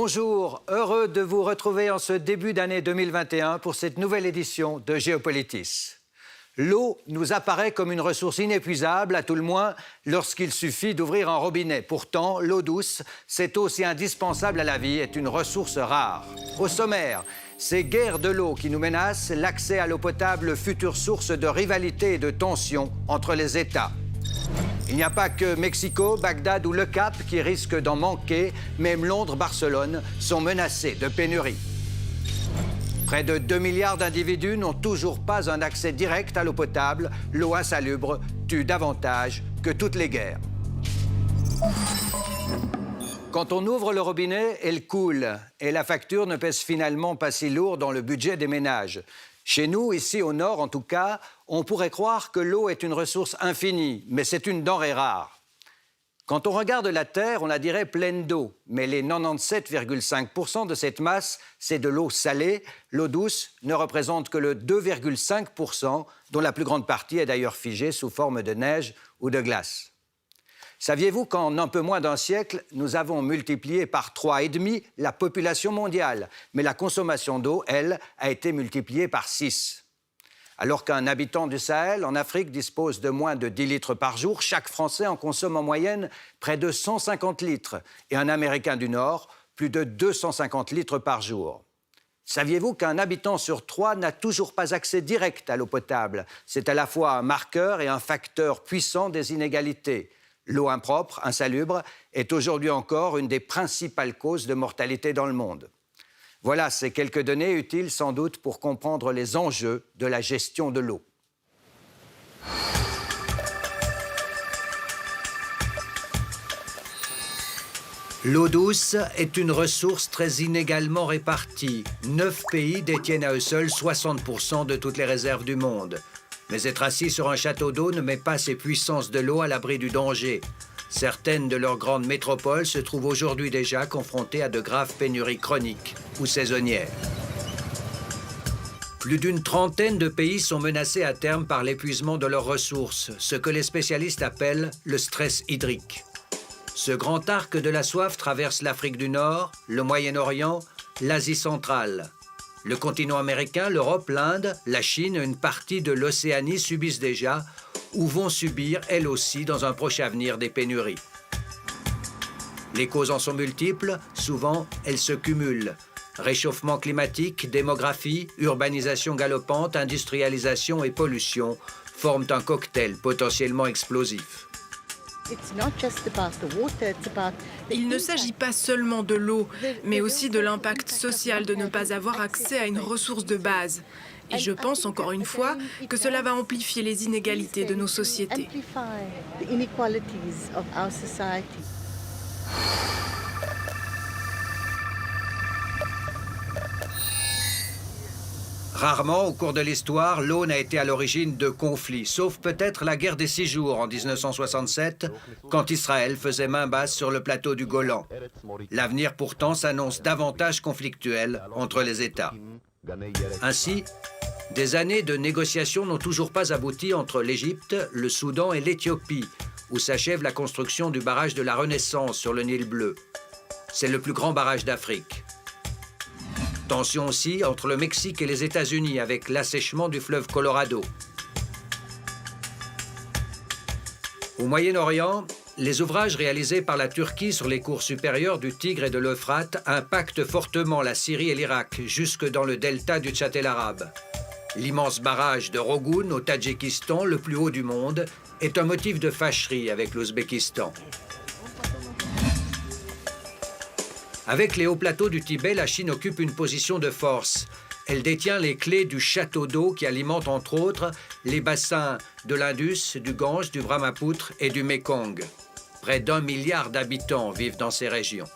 Bonjour, heureux de vous retrouver en ce début d'année 2021 pour cette nouvelle édition de Géopolitis. L'eau nous apparaît comme une ressource inépuisable, à tout le moins lorsqu'il suffit d'ouvrir un robinet. Pourtant, l'eau douce, cette eau si indispensable à la vie, est une ressource rare. Au sommaire, ces guerres de l'eau qui nous menacent, l'accès à l'eau potable, future source de rivalité et de tension entre les États. Il n'y a pas que Mexico, Bagdad ou Le Cap qui risquent d'en manquer. Même Londres, Barcelone sont menacés de pénurie. Près de 2 milliards d'individus n'ont toujours pas un accès direct à l'eau potable. L'eau insalubre tue davantage que toutes les guerres. Quand on ouvre le robinet, elle coule. Et la facture ne pèse finalement pas si lourd dans le budget des ménages. Chez nous, ici au nord en tout cas, on pourrait croire que l'eau est une ressource infinie, mais c'est une denrée rare. Quand on regarde la Terre, on la dirait pleine d'eau, mais les 97,5% de cette masse, c'est de l'eau salée. L'eau douce ne représente que le 2,5%, dont la plus grande partie est d'ailleurs figée sous forme de neige ou de glace. Saviez-vous qu'en un peu moins d'un siècle, nous avons multiplié par 3,5 la population mondiale, mais la consommation d'eau, elle, a été multipliée par 6. Alors qu'un habitant du Sahel, en Afrique, dispose de moins de 10 litres par jour, chaque Français en consomme en moyenne près de 150 litres, et un Américain du Nord, plus de 250 litres par jour. Saviez-vous qu'un habitant sur 3 n'a toujours pas accès direct à l'eau potable? C'est à la fois un marqueur et un facteur puissant des inégalités. L'eau impropre, insalubre, est aujourd'hui encore une des principales causes de mortalité dans le monde. Voilà ces quelques données utiles sans doute pour comprendre les enjeux de la gestion de l'eau. L'eau douce est une ressource très inégalement répartie. 9 pays détiennent à eux seuls 60% de toutes les réserves du monde. Mais être assis sur un château d'eau ne met pas ces puissances de l'eau à l'abri du danger. Certaines de leurs grandes métropoles se trouvent aujourd'hui déjà confrontées à de graves pénuries chroniques ou saisonnières. Plus d'une trentaine de pays sont menacés à terme par l'épuisement de leurs ressources, ce que les spécialistes appellent le stress hydrique. Ce grand arc de la soif traverse l'Afrique du Nord, le Moyen-Orient, l'Asie centrale. Le continent américain, l'Europe, l'Inde, la Chine, une partie de l'Océanie subissent déjà ou vont subir, elles aussi, dans un proche avenir, des pénuries. Les causes en sont multiples, souvent elles se cumulent. Réchauffement climatique, démographie, urbanisation galopante, industrialisation et pollution forment un cocktail potentiellement explosif. Il ne s'agit pas seulement de l'eau, mais aussi de l'impact social de ne pas avoir accès à une ressource de base. Et je pense, encore une fois, que cela va amplifier les inégalités de nos sociétés. Rarement, au cours de l'histoire, l'eau n'a été à l'origine de conflits, sauf peut-être la guerre des 6 jours en 1967, quand Israël faisait main basse sur le plateau du Golan. L'avenir pourtant s'annonce davantage conflictuel entre les États. Ainsi, des années de négociations n'ont toujours pas abouti entre l'Égypte, le Soudan et l'Éthiopie, où s'achève la construction du barrage de la Renaissance sur le Nil bleu. C'est le plus grand barrage d'Afrique. Tension aussi entre le Mexique et les États-Unis avec l'assèchement du fleuve Colorado. Au Moyen-Orient, les ouvrages réalisés par la Turquie sur les cours supérieurs du Tigre et de l'Euphrate impactent fortement la Syrie et l'Irak, jusque dans le delta du Tchad el arabe. L'immense barrage de Rogun au Tadjikistan, le plus haut du monde, est un motif de fâcherie avec l'Ouzbékistan. Avec les hauts plateaux du Tibet, la Chine occupe une position de force. Elle détient les clés du château d'eau qui alimente entre autres les bassins de l'Indus, du Gange, du Brahmapoutre et du Mékong. Près d'1 milliard d'habitants vivent dans ces régions.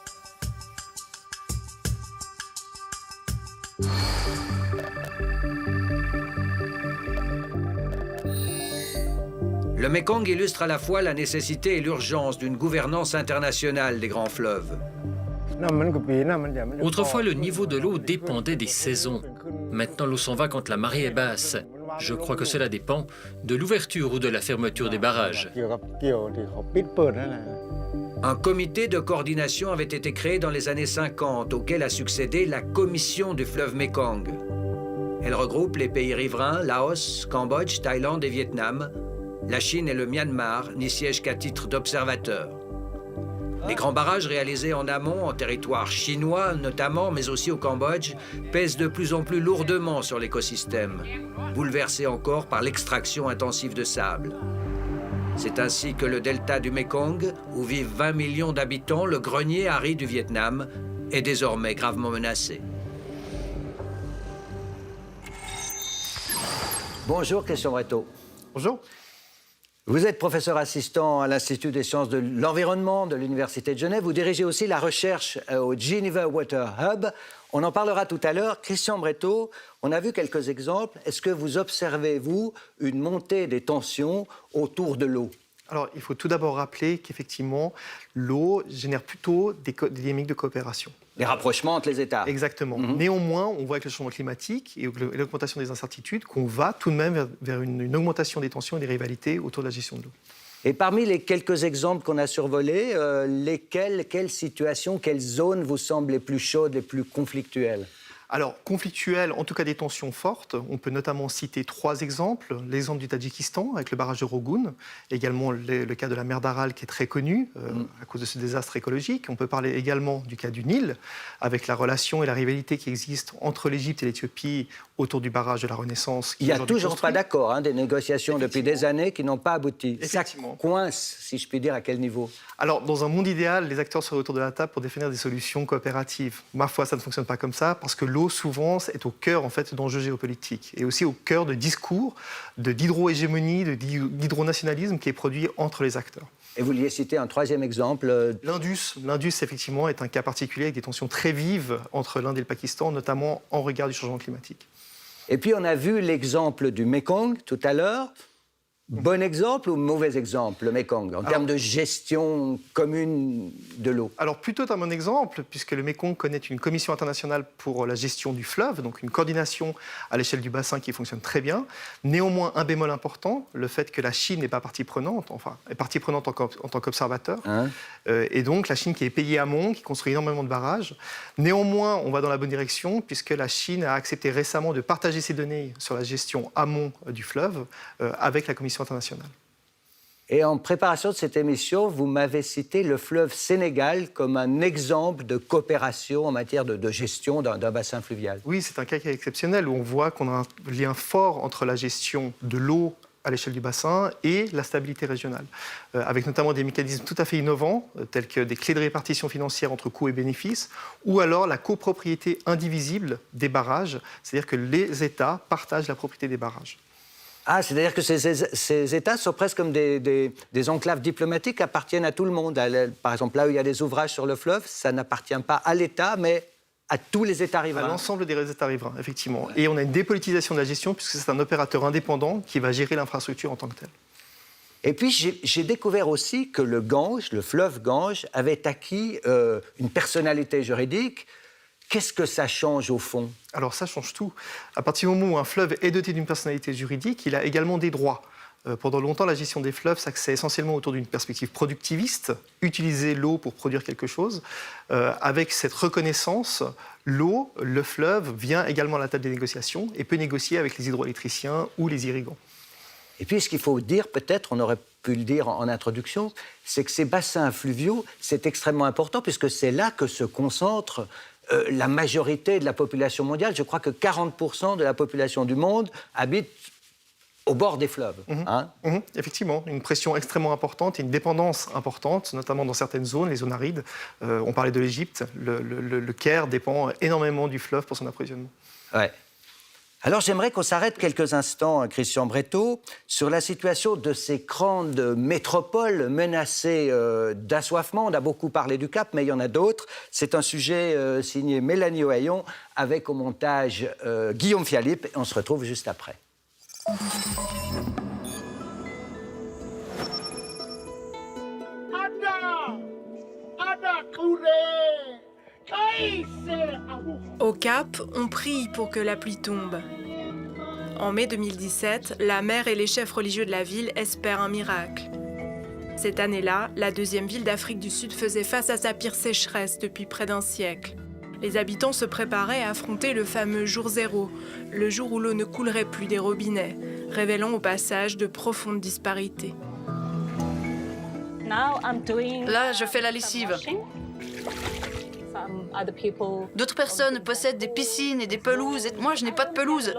Le Mékong illustre à la fois la nécessité et l'urgence d'une gouvernance internationale des grands fleuves. Autrefois, le niveau de l'eau dépendait des saisons. Maintenant, l'eau s'en va quand la marée est basse. Je crois que cela dépend de l'ouverture ou de la fermeture des barrages. Un comité de coordination avait été créé dans les années 50, auquel a succédé la Commission du fleuve Mékong. Elle regroupe les pays riverains, Laos, Cambodge, Thaïlande et Vietnam. La Chine et le Myanmar n'y siègent qu'à titre d'observateurs. Les grands barrages réalisés en amont, en territoire chinois notamment, mais aussi au Cambodge, pèsent de plus en plus lourdement sur l'écosystème, bouleversé encore par l'extraction intensive de sable. C'est ainsi que le delta du Mékong, où vivent 20 millions d'habitants, le grenier aride du Vietnam, est désormais gravement menacé. Bonjour, Christian Breteau. Bonjour. Vous êtes professeur assistant à l'Institut des sciences de l'environnement de l'Université de Genève. Vous dirigez aussi la recherche au Geneva Water Hub. On en parlera tout à l'heure. Christian Breteau, on a vu quelques exemples. Est-ce que vous observez, vous, une montée des tensions autour de l'eau ? Alors, il faut tout d'abord rappeler qu'effectivement, l'eau génère plutôt des dynamiques de coopération. Des rapprochements entre les États. Exactement. Néanmoins, on voit avec le changement climatique et l'augmentation des incertitudes qu'on va tout de même vers une augmentation des tensions et des rivalités autour de la gestion de l'eau. Et parmi les quelques exemples qu'on a survolés, quelles situations, quelles zones vous semblent les plus chaudes, les plus conflictuelles ? Alors, conflictuelles, en tout cas des tensions fortes. On peut notamment citer 3 exemples. L'exemple du Tadjikistan avec le barrage de Rogun, également le cas de la mer d'Aral qui est très connu à cause de ce désastre écologique. On peut parler également du cas du Nil, avec la relation et la rivalité qui existe entre l'Égypte et l'Éthiopie autour du barrage de la Renaissance. Il n'y a toujours pas d'accord, des négociations depuis des années qui n'ont pas abouti. Ça coince, si je puis dire, à quel niveau ? Alors, dans un monde idéal, les acteurs seraient autour de la table pour définir des solutions coopératives. Ma foi, ça ne fonctionne pas comme ça, parce que l'eau, souvent, est au cœur en fait, d'enjeux géopolitiques, et aussi au cœur de discours d'hydro-hégémonie, d'hydro-nationalisme qui est produit entre les acteurs. Et vous vouliez citer un 3e exemple L'Indus, effectivement, est un cas particulier avec des tensions très vives entre l'Inde et le Pakistan, notamment en regard du changement climatique. Et puis, on a vu l'exemple du Mékong tout à l'heure. Bon exemple ou mauvais exemple, le Mékong, en termes de gestion commune de l'eau? Alors, plutôt un bon exemple, puisque le Mékong connaît une commission internationale pour la gestion du fleuve, donc une coordination à l'échelle du bassin qui fonctionne très bien. Néanmoins, un bémol important, le fait que la Chine n'est pas partie prenante, enfin, est partie prenante en tant qu'observateur. Et donc, la Chine qui est payée amont, qui construit énormément de barrages. Néanmoins, on va dans la bonne direction, puisque la Chine a accepté récemment de partager ses données sur la gestion amont du fleuve avec la commission internationale. Et en préparation de cette émission, vous m'avez cité le fleuve Sénégal comme un exemple de coopération en matière de gestion d'un bassin fluvial. Oui, c'est un cas qui est exceptionnel, où on voit qu'on a un lien fort entre la gestion de l'eau à l'échelle du bassin et la stabilité régionale, avec notamment des mécanismes tout à fait innovants, tels que des clés de répartition financière entre coûts et bénéfices, ou alors la copropriété indivisible des barrages, c'est-à-dire que les États partagent la propriété des barrages. Ah, c'est-à-dire que ces États sont presque comme des enclaves diplomatiques qui appartiennent à tout le monde. Par exemple, là où il y a des ouvrages sur le fleuve, ça n'appartient pas à l'État, mais à tous les États riverains. À l'ensemble des États riverains, effectivement. Et on a une dépolitisation de la gestion, puisque c'est un opérateur indépendant qui va gérer l'infrastructure en tant que telle. Et puis, j'ai découvert aussi que le Gange, le fleuve Gange, avait acquis une personnalité juridique. Qu'est-ce que ça change au fond ? Alors ça change tout. À partir du moment où un fleuve est doté d'une personnalité juridique, il a également des droits. Pendant longtemps, la gestion des fleuves s'axait essentiellement autour d'une perspective productiviste, utiliser l'eau pour produire quelque chose. Avec cette reconnaissance, l'eau, le fleuve, vient également à la table des négociations et peut négocier avec les hydroélectriciens ou les irrigants. Et puis, ce qu'il faut dire, peut-être, on aurait pu le dire en introduction, c'est que ces bassins fluviaux, c'est extrêmement important, puisque c'est là que se concentre la majorité de la population mondiale. Je crois que 40% de la population du monde habite au bord des fleuves. Effectivement, une pression extrêmement importante et une dépendance importante, notamment dans certaines zones, les zones arides. On parlait de l'Égypte, le Caire dépend énormément du fleuve pour son approvisionnement. Ouais. Alors j'aimerais qu'on s'arrête quelques instants, Christian Breteau, sur la situation de ces grandes métropoles menacées d'assoiffement. On a beaucoup parlé du Cap, mais il y en a d'autres. C'est un sujet signé Mélanie Ohaillon, avec au montage Guillaume Fialip. On se retrouve juste après. Au Cap, on prie pour que la pluie tombe. En mai 2017, la maire et les chefs religieux de la ville espèrent un miracle. Cette année-là, la deuxième ville d'Afrique du Sud faisait face à sa pire sécheresse depuis près d'un siècle. Les habitants se préparaient à affronter le fameux jour zéro, le jour où l'eau ne coulerait plus des robinets, révélant au passage de profondes disparités. Là, je fais la lessive. D'autres personnes possèdent des piscines et des pelouses, et moi, je n'ai pas de pelouse.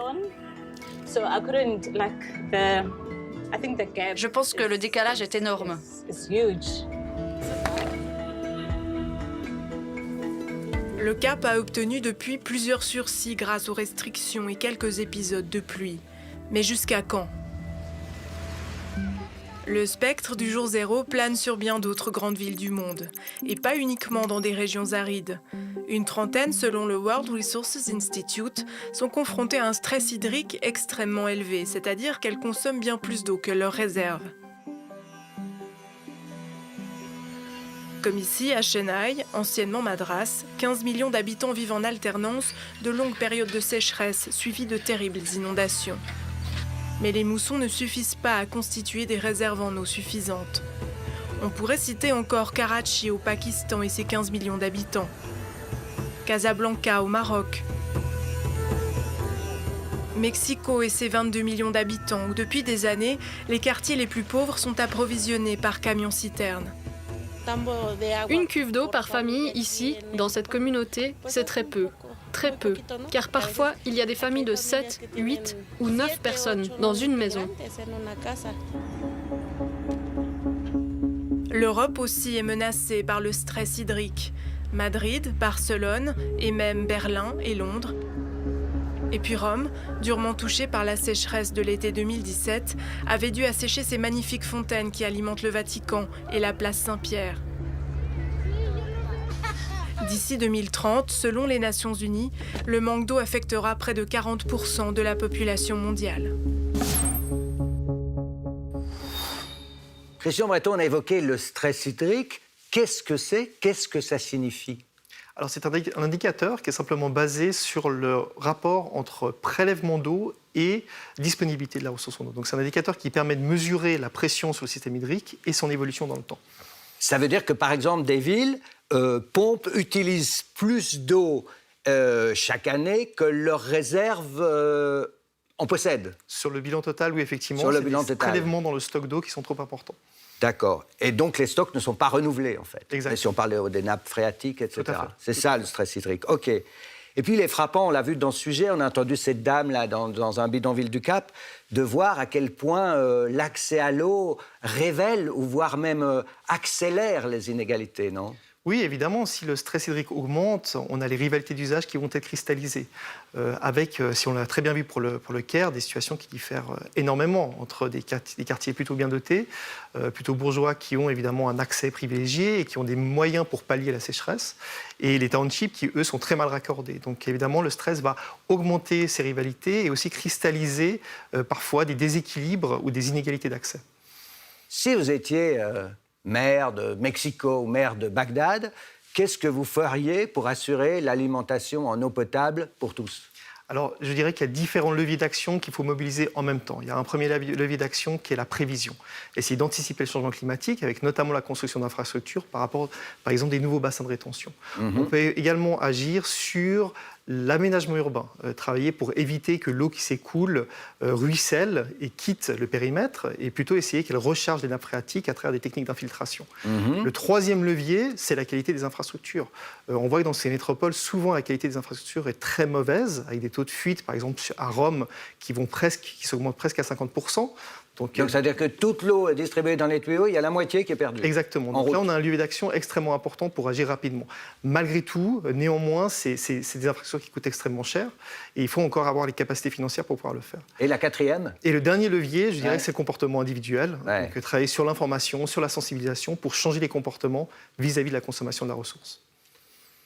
Je pense que le décalage est énorme. Le Cap a obtenu depuis plusieurs sursis grâce aux restrictions et quelques épisodes de pluie. Mais jusqu'à quand ? Le spectre du jour zéro plane sur bien d'autres grandes villes du monde, et pas uniquement dans des régions arides. Une trentaine, selon le World Resources Institute, sont confrontées à un stress hydrique extrêmement élevé, c'est-à-dire qu'elles consomment bien plus d'eau que leurs réserves. Comme ici, à Chennai, anciennement Madras, 15 millions d'habitants vivent en alternance de longues périodes de sécheresse suivies de terribles inondations. Mais les moussons ne suffisent pas à constituer des réserves en eau suffisantes. On pourrait citer encore Karachi au Pakistan et ses 15 millions d'habitants, Casablanca au Maroc, Mexico et ses 22 millions d'habitants, où depuis des années, les quartiers les plus pauvres sont approvisionnés par camions-citernes. Une cuve d'eau par famille, ici, dans cette communauté, c'est très peu. Très peu. Car parfois, il y a des familles de 7, 8 ou 9 personnes dans une maison. L'Europe aussi est menacée par le stress hydrique. Madrid, Barcelone et même Berlin et Londres. Et puis Rome, durement touchée par la sécheresse de l'été 2017, avait dû assécher ses magnifiques fontaines qui alimentent le Vatican et la place Saint-Pierre. D'ici 2030, selon les Nations Unies, le manque d'eau affectera près de 40% de la population mondiale. Christian Breton, on a évoqué le stress hydrique. Qu'est-ce que c'est ? Qu'est-ce que ça signifie ? Alors c'est un indicateur qui est simplement basé sur le rapport entre prélèvement d'eau et disponibilité de la ressource en eau. Donc c'est un indicateur qui permet de mesurer la pression sur le système hydrique et son évolution dans le temps. Ça veut dire que, par exemple, des villes utilisent plus d'eau chaque année que leurs réserves en possèdent. Sur le bilan total, oui, effectivement, Sur le c'est bilan des total. prélèvements dans le stock d'eau qui sont trop importants. D'accord. Et donc, les stocks ne sont pas renouvelés, en fait. Exactement. Si on parle des nappes phréatiques, etc. Tout à fait. C'est ça, le stress hydrique. OK. Et puis, les frappants, on l'a vu dans ce sujet, on a entendu cette dame, là, dans un bidonville du Cap, de voir à quel point l'accès à l'eau révèle, ou voire même accélère les inégalités, non ? Oui, évidemment, si le stress hydrique augmente, on a les rivalités d'usage qui vont être cristallisées. Avec, si on l'a très bien vu pour le Caire, des situations qui diffèrent énormément entre des quartiers plutôt bien dotés, plutôt bourgeois, qui ont évidemment un accès privilégié et qui ont des moyens pour pallier la sécheresse, et les townships qui, eux, sont très mal raccordés. Donc évidemment, le stress va augmenter ces rivalités et aussi cristalliser parfois des déséquilibres ou des inégalités d'accès. Si vous étiez maire de Mexico ou maire de Bagdad, qu'est-ce que vous feriez pour assurer l'alimentation en eau potable pour tous ? Alors, je dirais qu'il y a différents leviers d'action qu'il faut mobiliser en même temps. Il y a un premier levier d'action qui est la prévision. Essayer d'anticiper le changement climatique avec notamment la construction d'infrastructures par rapport, par exemple, des nouveaux bassins de rétention. On peut également agir sur l'aménagement urbain, travailler pour éviter que l'eau qui s'écoule ruisselle et quitte le périmètre, et plutôt essayer qu'elle recharge les nappes phréatiques à travers des techniques d'infiltration. Le troisième levier, c'est la qualité des infrastructures. On voit que dans ces métropoles, souvent la qualité des infrastructures est très mauvaise, avec des taux de fuite, par exemple à Rome, qui s'augmentent presque à 50%. Donc ça veut dire que toute l'eau est distribuée dans les tuyaux, il y a la moitié qui est perdue. Exactement. Donc là, on a un levier d'action extrêmement important pour agir rapidement. Malgré tout, néanmoins, c'est des infrastructures qui coûtent extrêmement cher et il faut encore avoir les capacités financières pour pouvoir le faire. Et la quatrième ? Et le dernier levier, je dirais que c'est le comportement individuel. Ouais. Donc travailler sur l'information, sur la sensibilisation pour changer les comportements vis-à-vis de la consommation de la ressource.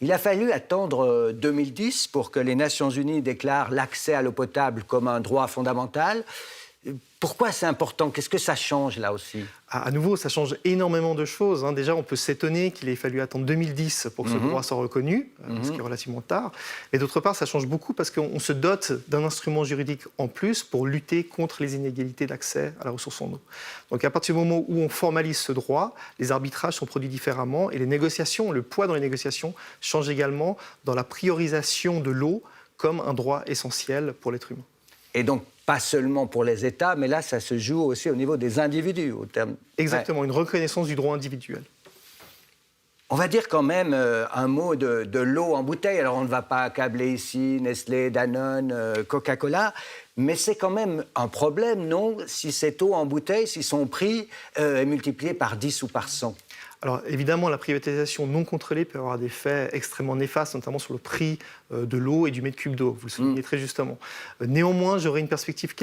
Il a fallu attendre 2010 pour que les Nations Unies déclarent l'accès à l'eau potable comme un droit fondamental. Pourquoi c'est important? Qu'est-ce que ça change là aussi? À nouveau, ça change énormément de choses. Déjà, on peut s'étonner qu'il ait fallu attendre 2010 pour que ce droit soit reconnu, ce qui est relativement tard. Mais d'autre part, ça change beaucoup parce qu'on se dote d'un instrument juridique en plus pour lutter contre les inégalités d'accès à la ressource en eau. Donc à partir du moment où on formalise ce droit, les arbitrages sont produits différemment et les négociations, le poids dans les négociations change également dans la priorisation de l'eau comme un droit essentiel pour l'être humain. Et donc, pas seulement pour les États, mais là, ça se joue aussi au niveau des individus. Au terme... Exactement, une reconnaissance du droit individuel. On va dire quand même un mot de l'eau en bouteille. Alors, on ne va pas accabler ici Nestlé, Danone, Coca-Cola, mais c'est quand même un problème, non? Si cette eau en bouteille, si son prix est multiplié par 10 ou par 100. Alors évidemment, la privatisation non contrôlée peut avoir des effets extrêmement néfastes, notamment sur le prix de l'eau et du mètre cube d'eau, vous le soulignez très justement. Néanmoins, j'aurais une perspective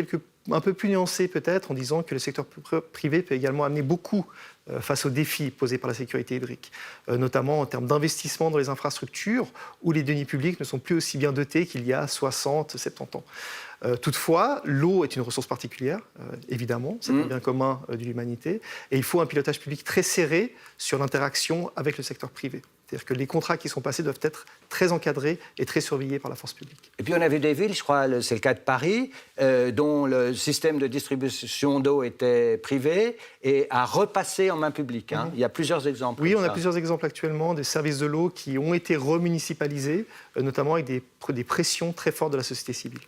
un peu plus nuancée peut-être en disant que le secteur privé peut également amener beaucoup face aux défis posés par la sécurité hydrique, notamment en termes d'investissement dans les infrastructures où les deniers publics ne sont plus aussi bien dotés qu'il y a 60, 70 ans. Toutefois, l'eau est une ressource particulière, évidemment, c'est un bien commun de l'humanité, et il faut un pilotage public très serré sur l'interaction avec le secteur privé. C'est-à-dire que les contrats qui sont passés doivent être très encadrés et très surveillés par la force publique. Et puis on a vu des villes, je crois, c'est le cas de Paris, dont le système de distribution d'eau était privé et a repassé en main publique. Il y a plusieurs exemples. Oui, on a plusieurs exemples actuellement des services de l'eau qui ont été remunicipalisés, notamment avec des pressions très fortes de la société civile.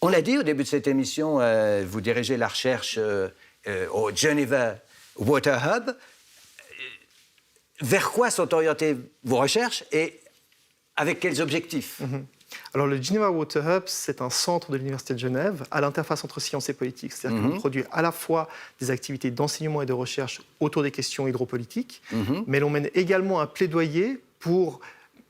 On l'a dit au début de cette émission, vous dirigez la recherche au Geneva Water Hub. Vers quoi sont orientées vos recherches et avec quels objectifs? Alors, le Geneva Water Hub, c'est un centre de l'Université de Genève à l'interface entre sciences et politique. C'est-à-dire qu'on produit à la fois des activités d'enseignement et de recherche autour des questions hydropolitiques, mais l'on mène également un plaidoyer pour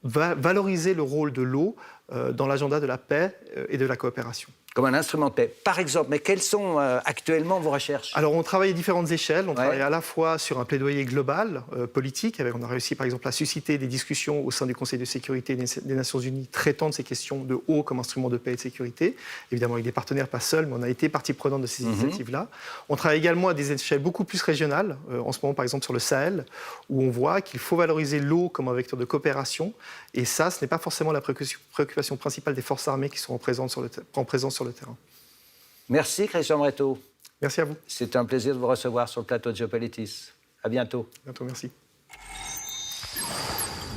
valoriser le rôle de l'eau dans l'agenda de la paix et de la coopération. Comme un instrument de paix. Par exemple, mais quelles sont actuellement vos recherches? Alors, on travaille à différentes échelles. On travaille à la fois sur un plaidoyer global, politique. On a réussi, par exemple, à susciter des discussions au sein du Conseil de sécurité des Nations Unies traitant de ces questions de eau comme instrument de paix et de sécurité. Évidemment, avec des partenaires, pas seuls, mais on a été partie prenante de ces initiatives-là. On travaille également à des échelles beaucoup plus régionales. En ce moment, par exemple, sur le Sahel, où on voit qu'il faut valoriser l'eau comme un vecteur de coopération. Et ça, ce n'est pas forcément la préoccupation principale des forces armées qui sont en présence sur le terrain. Merci Christian Breteau. Merci à vous. C'est un plaisir de vous recevoir sur le plateau de Geopolitis. À bientôt. À bientôt, merci.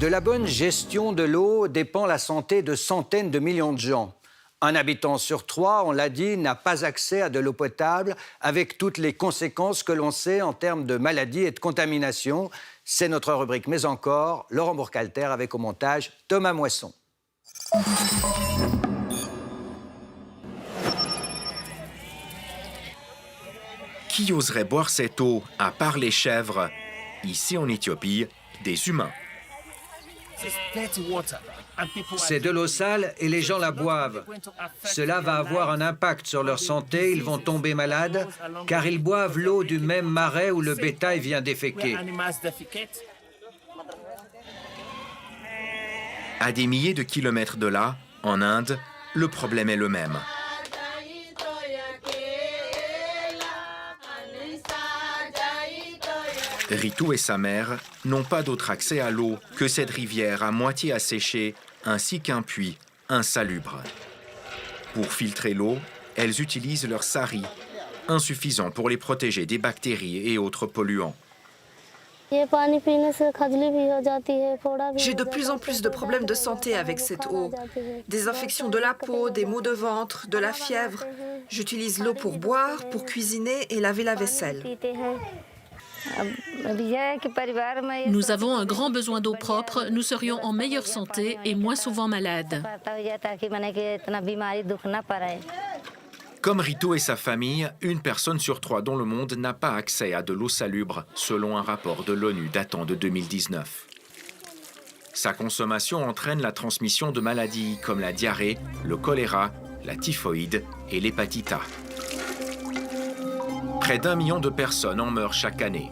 De la bonne gestion de l'eau dépend la santé de centaines de millions de gens. Un habitant sur 3, on l'a dit, n'a pas accès à de l'eau potable, avec toutes les conséquences que l'on sait en termes de maladies et de contamination. C'est notre rubrique Mais encore, Laurent Bourcalter avec au montage Thomas Moisson. Qui oserait boire cette eau, à part les chèvres? Ici en Éthiopie, des humains. C'est de l'eau sale et les gens la boivent. Cela va avoir un impact sur leur santé, ils vont tomber malades, car ils boivent l'eau du même marais où le bétail vient déféquer. À des milliers de kilomètres de là, en Inde, le problème est le même. Ritu et sa mère n'ont pas d'autre accès à l'eau que cette rivière à moitié asséchée, ainsi qu'un puits insalubre. Pour filtrer l'eau, elles utilisent leur sari, insuffisant pour les protéger des bactéries et autres polluants. J'ai de plus en plus de problèmes de santé avec cette eau. Des infections de la peau, des maux de ventre, de la fièvre. J'utilise l'eau pour boire, pour cuisiner et laver la vaisselle. Nous avons un grand besoin d'eau propre, nous serions en meilleure santé et moins souvent malades. Comme Ritu et sa famille, une personne sur 3 dans le monde n'a pas accès à de l'eau salubre, selon un rapport de l'ONU datant de 2019. Sa consommation entraîne la transmission de maladies comme la diarrhée, le choléra, la typhoïde et l'hépatite A. Près d'1 million de personnes en meurent chaque année.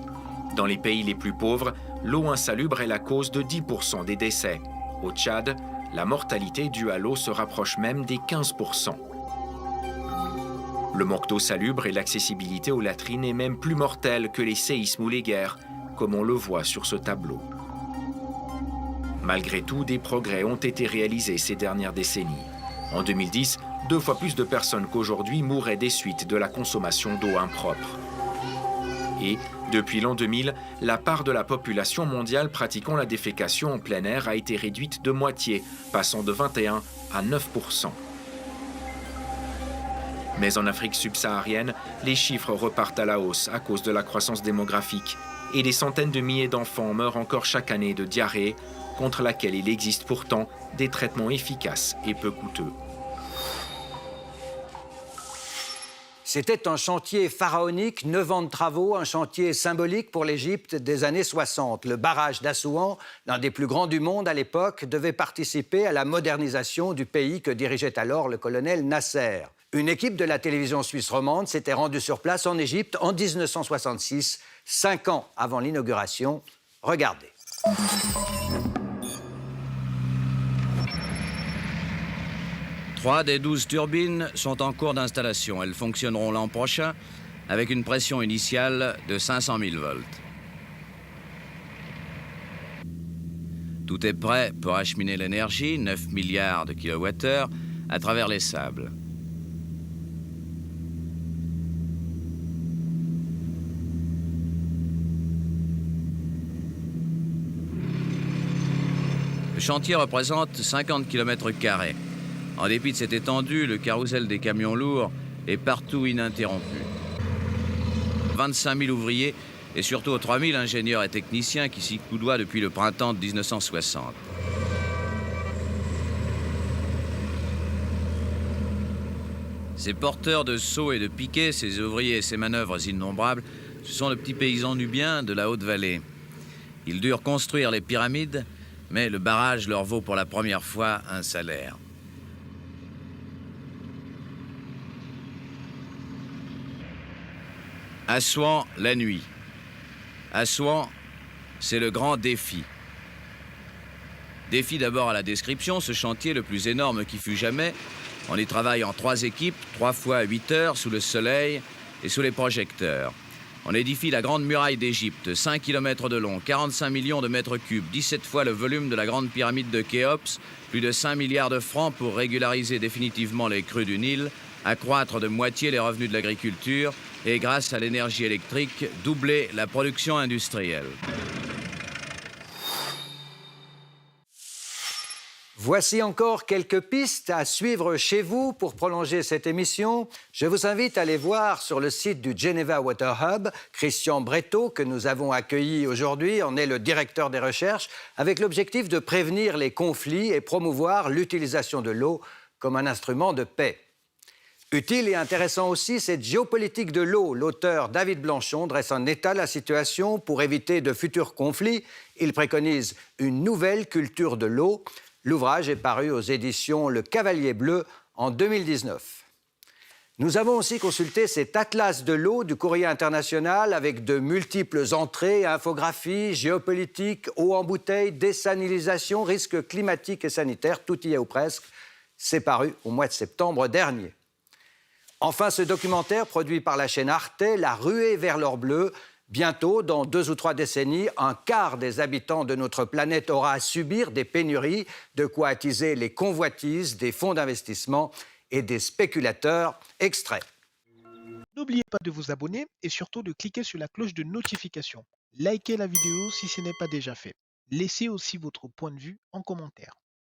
Dans les pays les plus pauvres, l'eau insalubre est la cause de 10% des décès. Au Tchad, la mortalité due à l'eau se rapproche même des 15%. Le manque d'eau salubre et l'accessibilité aux latrines est même plus mortel que les séismes ou les guerres, comme on le voit sur ce tableau. Malgré tout, des progrès ont été réalisés ces dernières décennies. En 2010, 2 fois plus de personnes qu'aujourd'hui mouraient des suites de la consommation d'eau impropre. Et, depuis l'an 2000, la part de la population mondiale pratiquant la défécation en plein air a été réduite de moitié, passant de 21 à 9%. Mais en Afrique subsaharienne, les chiffres repartent à la hausse à cause de la croissance démographique et des centaines de milliers d'enfants meurent encore chaque année de diarrhée, contre laquelle il existe pourtant des traitements efficaces et peu coûteux. C'était un chantier pharaonique, 9 ans de travaux, un chantier symbolique pour l'Égypte des années 60. Le barrage d'Assouan, l'un des plus grands du monde à l'époque, devait participer à la modernisation du pays que dirigeait alors le colonel Nasser. Une équipe de la télévision suisse romande s'était rendue sur place en Égypte en 1966, 5 ans avant l'inauguration. Regardez. 3 des 12 turbines sont en cours d'installation. Elles fonctionneront l'an prochain avec une pression initiale de 500 000 volts. Tout est prêt pour acheminer l'énergie, 9 milliards de kilowattheures, à travers les sables. Le chantier représente 50 km². En dépit de cette étendue, le carrousel des camions lourds est partout ininterrompu. 25 000 ouvriers et surtout 3 000 ingénieurs et techniciens qui s'y coudoient depuis le printemps de 1960. Ces porteurs de seaux et de piquets, ces ouvriers et ces manœuvres innombrables, ce sont de petits paysans nubiens de la Haute-Vallée. Ils durent construire les pyramides, mais le barrage leur vaut pour la première fois un salaire. Assouan, la nuit. Assouan, c'est le grand défi. Défi d'abord à la description, ce chantier le plus énorme qui fut jamais. On y travaille en 3 équipes, 3 fois 8 heures, sous le soleil et sous les projecteurs. On édifie la Grande Muraille d'Égypte, 5 km de long, 45 millions de mètres cubes, 17 fois le volume de la Grande Pyramide de Khéops, plus de 5 milliards de francs pour régulariser définitivement les crues du Nil, accroître de moitié les revenus de l'agriculture et, grâce à l'énergie électrique, doubler la production industrielle. Voici encore quelques pistes à suivre chez vous pour prolonger cette émission. Je vous invite à aller voir sur le site du Geneva Water Hub. Christian Breteau, que nous avons accueilli aujourd'hui, en est le directeur des recherches, avec l'objectif de prévenir les conflits et promouvoir l'utilisation de l'eau comme un instrument de paix. Utile et intéressant aussi, cette géopolitique de l'eau. L'auteur David Blanchon dresse un état de la situation pour éviter de futurs conflits. Il préconise une nouvelle culture de l'eau. L'ouvrage est paru aux éditions Le Cavalier Bleu en 2019. Nous avons aussi consulté cet atlas de l'eau du Courrier international avec de multiples entrées, infographies, géopolitique, eau en bouteille, désalinisation, risques climatiques et sanitaires, tout y est ou presque. C'est paru au mois de septembre dernier. Enfin, ce documentaire produit par la chaîne Arte, La ruée vers l'or bleu. Bientôt, dans 2 ou 3 décennies, un quart des habitants de notre planète aura à subir des pénuries, de quoi attiser les convoitises des fonds d'investissement et des spéculateurs. Extrait. N'oubliez pas de vous abonner et surtout de cliquer sur la cloche de notification. Likez la vidéo si ce n'est pas déjà fait. Laissez aussi votre point de vue en commentaire.